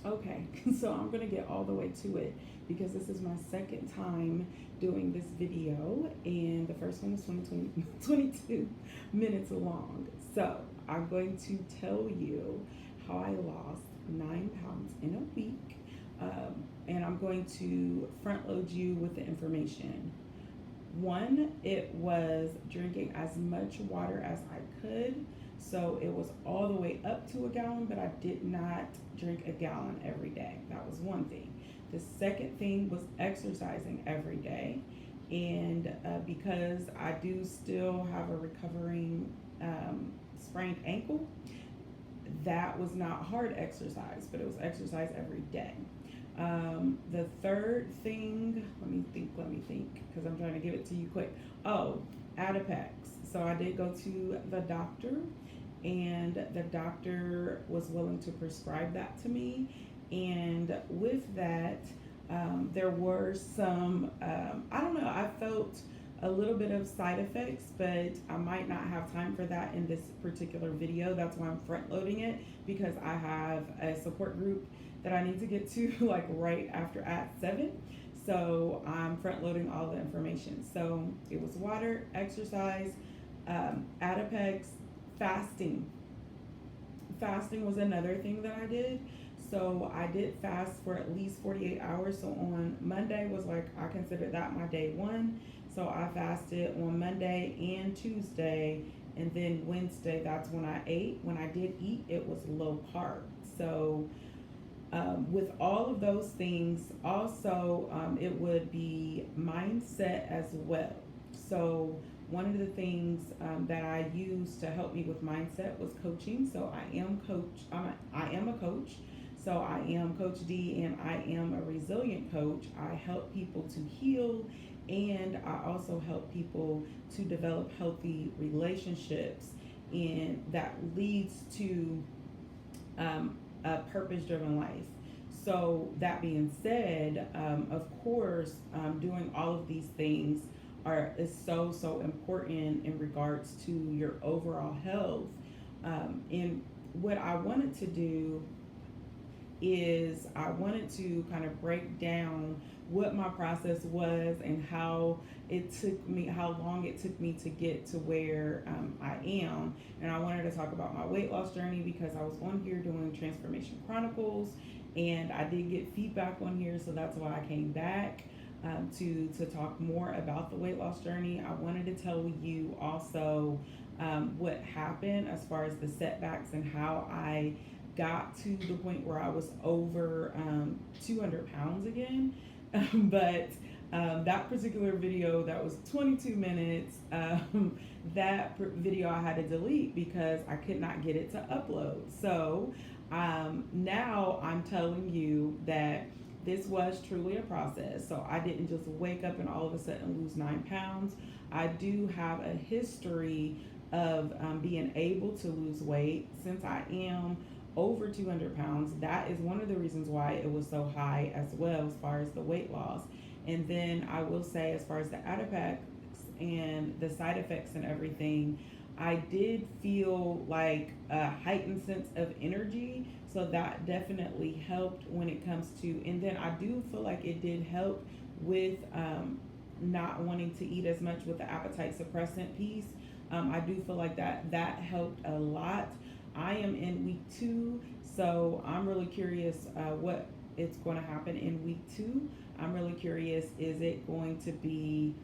Okay, so I'm gonna get all the way to it because this is my second time doing this video, and the first one was 22 minutes long. So I'm going to tell you how I lost 9 pounds in a week, and I'm going to front load you with the information. One, it was drinking as much water as I could. So it was all the way up to a gallon, but I did not drink a gallon every day. That was one thing. The second thing was exercising every day. And because I do still have a recovering sprained ankle, that was not hard exercise, but it was exercise every day. The third thing, let me think, because I'm trying to give it to you quick. Oh, Adipex. So I did go to the doctor, and the doctor was willing to prescribe that to me. And with that, there were some, I don't know, I felt a little bit of side effects, but I might not have time for that in this particular video. That's why I'm front loading it, because I have a support group that I need to get to like right after at 7. So I'm front loading all the information. So it was water, exercise, Adipex, fasting. Fasting was another thing that I did. So I did fast for at least 48 hours. So on Monday was like, I considered that my day one. So I fasted on Monday and Tuesday. And then Wednesday, that's when I ate. When I did eat, it was low carb. So with all of those things, also it would be mindset as well. So one of the things that I used to help me with mindset was coaching. So I am a coach. So I am Coach D, and I am a resilient coach. I help people to heal, and I also help people to develop healthy relationships, and that leads to a purpose-driven life. So that being said, of course, doing all of these things is so important in regards to your overall health. And what I wanted to do is I wanted to kind of break down what my process was and how long it took me to get to where I am. And I wanted to talk about my weight loss journey because I was on here doing Transformation Chronicles, and I did get feedback on here, so that's why I came back to talk more about the weight loss journey. I wanted to tell you also what happened as far as the setbacks and how I got to the point where I was over 200 pounds again. But that particular video, that was 22 minutes, that video I had to delete because I could not get it to upload. So now I'm telling you that this was truly a process. So I didn't just wake up and all of a sudden lose 9 pounds. I do have a history of being able to lose weight since I am over 200 pounds. That is one of the reasons why it was so high as well, as far as the weight loss. And then I will say, as far as the Adipex and the side effects and everything, I did feel like a heightened sense of energy. So that definitely helped when it comes to, and then I do feel like it did help with not wanting to eat as much with the appetite suppressant piece. I do feel like that helped a lot. I am in week 2, so I'm really curious what it's going to happen in week 2. I'm really curious, is it going to be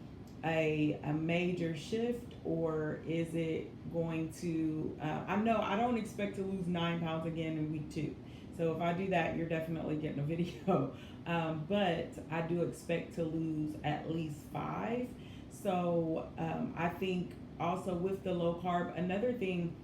a major shift, or is it going to, I know I don't expect to lose 9 pounds again in week 2. So if I do that, you're definitely getting a video. But I do expect to lose at least 5. So I think also with the low carb, another thing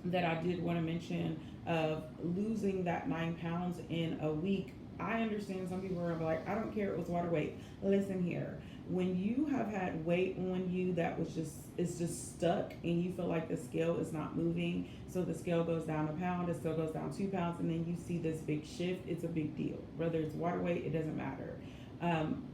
that I did want to mention of losing that 9 pounds in a week. I understand some people are like, I don't care, it was water weight. Listen here, when you have had weight on you that is just stuck, and you feel like the scale is not moving, so the scale goes down a pound, the scale goes down 2 pounds, and then you see this big shift, it's a big deal. Whether it's water weight, it doesn't matter.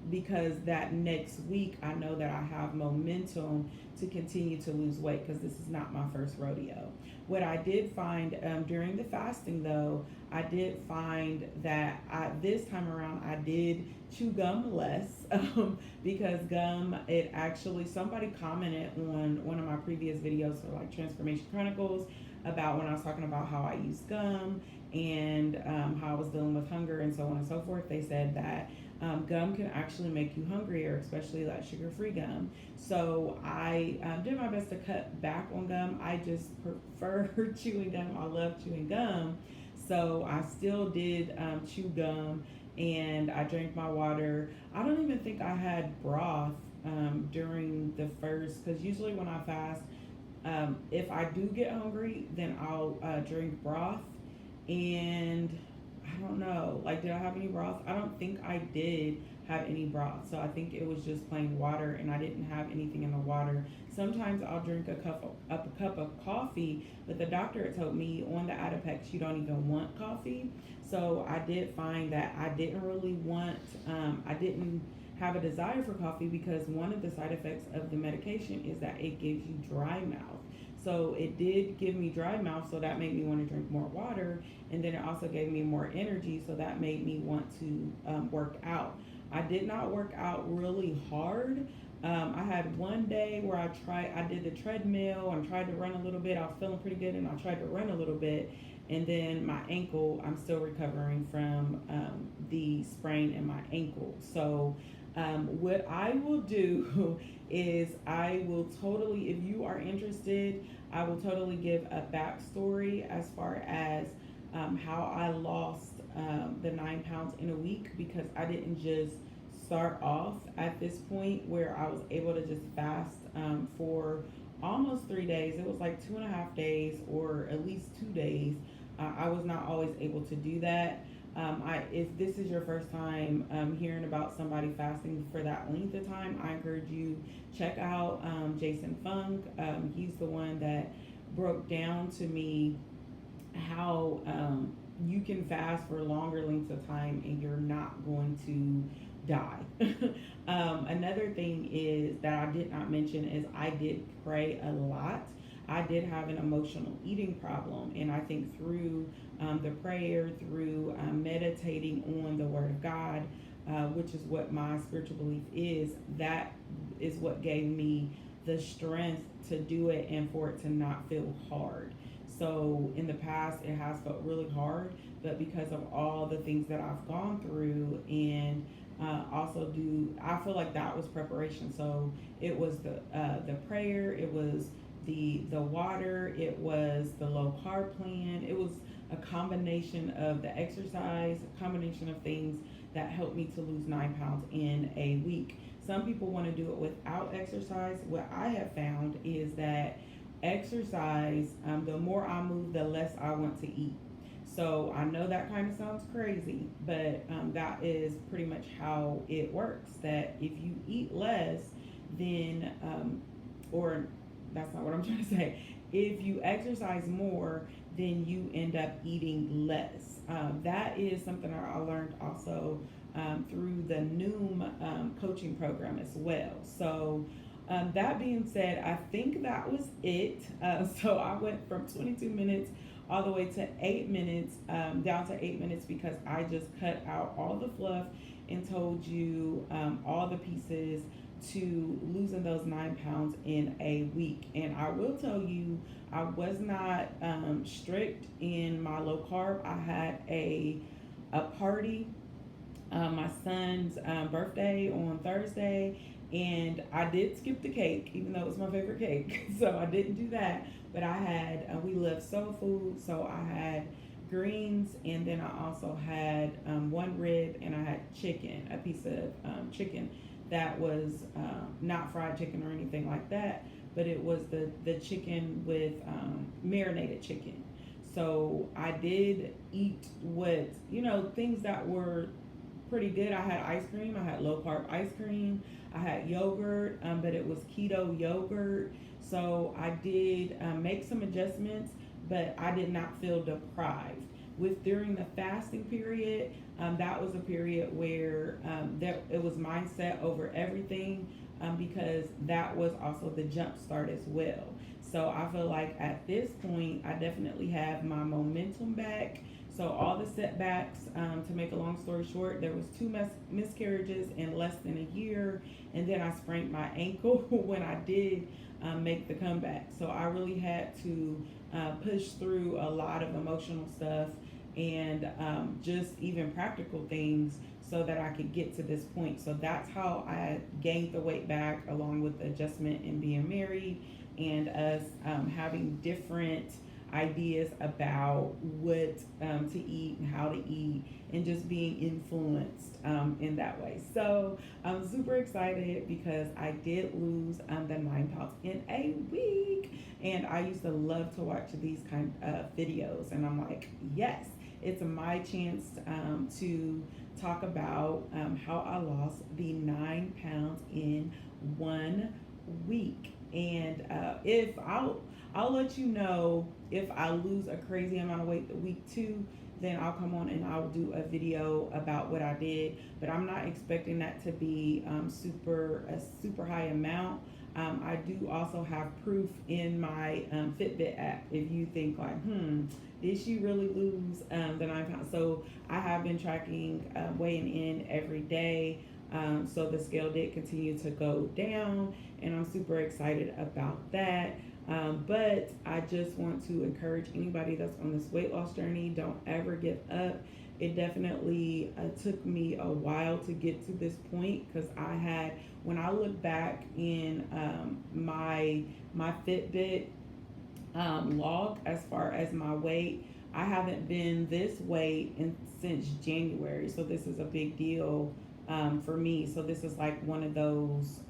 because that next week I know that I have momentum to continue to lose weight because this is not my first rodeo. What I did find during the fasting, though, I did find that this time around I did chew gum less because gum, it actually, somebody commented on one of my previous videos for like Transformation Chronicles about when I was talking about how I use gum and how I was dealing with hunger and so on and so forth. They said that gum can actually make you hungrier, especially like sugar-free gum. So I did my best to cut back on gum. I just prefer chewing gum. I love chewing gum. So I still did chew gum, and I drank my water. I don't even think I had broth during the first, because usually when I fast, if I do get hungry, then I'll drink broth. And I don't know, like, did I have any broth? I don't think I did have any broth. So I think it was just plain water, and I didn't have anything in the water. Sometimes I'll drink a cup of coffee, but the doctor had told me on the Adipex you don't even want coffee. So I did find that I didn't really want, I didn't have a desire for coffee because one of the side effects of the medication is that it gives you dry mouth. So it did give me dry mouth, so that made me want to drink more water. And then it also gave me more energy, so that made me want to work out. I did not work out really hard. I had one day where I did the treadmill and tried to run a little bit. I was feeling pretty good, and I tried to run a little bit. And then my ankle, I'm still recovering from the sprain in my ankle. So what I will do is I will totally, if you are interested, I will totally give a backstory as far as how I lost the 9 pounds in a week, because I didn't just start off at this point where I was able to just fast for almost 3 days. It was like 2.5 days, or at least 2 days. I was not always able to do that. If this is your first time hearing about somebody fasting for that length of time, I encourage you check out Jason Fung. He's the one that broke down to me how you can fast for longer lengths of time and you're not going to die. Another thing is that I did not mention is I did pray a lot. I did have an emotional eating problem, and I think through the prayer, through meditating on the Word of God, which is what my spiritual belief is, that is what gave me the strength to do it and for it to not feel hard. So in the past, it has felt really hard, but because of all the things that I've gone through, and I feel like that was preparation. So it was the prayer, it was the water, it was the low carb plan, it was a combination of the exercise, a combination of things that helped me to lose 9 pounds in a week. Some people want to do it without exercise. What I have found is that exercise, the more I move, the less I want to eat. So I know that kind of sounds crazy, but that is pretty much how it works. That if you eat less, then, or that's not what I'm trying to say. If you exercise more, then you end up eating less. That is something I learned also through the Noom coaching program as well. So that being said, I think that was it. So I went from 22 minutes all the way to 8 minutes, down to 8 minutes, because I just cut out all the fluff and told you all the pieces to losing those 9 pounds in a week. And I will tell you, I was not strict in my low carb. I had a party, my son's birthday on Thursday, and I did skip the cake, even though it was my favorite cake. So I didn't do that. But I had, we love soul food, so I had greens, and then I also had one rib, and I had chicken, a piece of chicken that was not fried chicken or anything like that, but it was the chicken with marinated chicken. So I did eat things that were pretty good. I had ice cream. I had low carb ice cream. I had yogurt, but it was keto yogurt. So I did make some adjustments, but I did not feel deprived. during the fasting period, that was a period where it was mindset over everything, because that was also the jump start as well. So I feel like at this point, I definitely have my momentum back. So all the setbacks, to make a long story short, there was two miscarriages in less than a year, and then I sprained my ankle when I did make the comeback. So I really had to push through a lot of emotional stuff and just even practical things so that I could get to this point. So that's how I gained the weight back, along with the adjustment in being married and us having different ideas about what to eat and how to eat, and just being influenced in that way. So I'm super excited because I did lose the 9 pounds in a week, and I used to love to watch these kind of videos, and I'm like, yes, it's my chance to talk about how I lost the 9 pounds in 1 week. And if I'll let you know if I lose a crazy amount of weight the week 2, then I'll come on and I'll do a video about what I did. But I'm not expecting that to be a super high amount. I do also have proof in my Fitbit app. If you think like, did she really lose the 9 pounds? So I have been tracking, weighing in every day. So the scale did continue to go down, and I'm super excited about that. But I just want to encourage anybody that's on this weight loss journey, don't ever give up. It definitely took me a while to get to this point, because when I look back in my Fitbit log as far as my weight, I haven't been this weight since January. So this is a big deal for me. So this is like one of those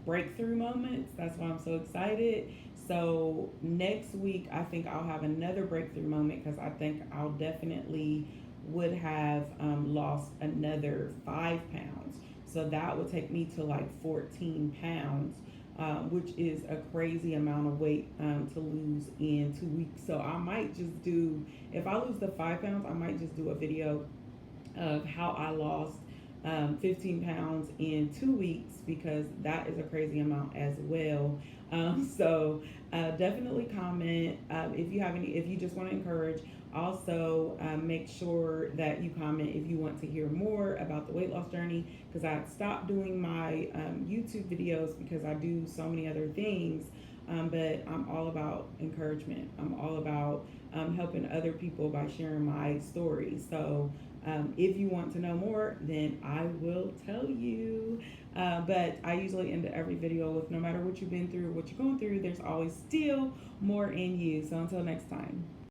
breakthrough moments. That's why I'm so excited. So next week, I think I'll have another breakthrough moment, because I think I'll definitely would have lost another 5 pounds. So that would take me to like 14 pounds, which is a crazy amount of weight to lose in 2 weeks. So I might just do, if I lose the 5 pounds, I might just do a video of how I lost 15 pounds in 2 weeks, because that is a crazy amount as well. So definitely comment if you just want to encourage. Also, make sure that you comment if you want to hear more about the weight loss journey, because I stopped doing my YouTube videos because I do so many other things. But I'm all about encouragement. I'm all about helping other people by sharing my story. So if you want to know more, then I will tell you. But I usually end every video with, no matter what you've been through, what you're going through, there's always still more in you. So until next time.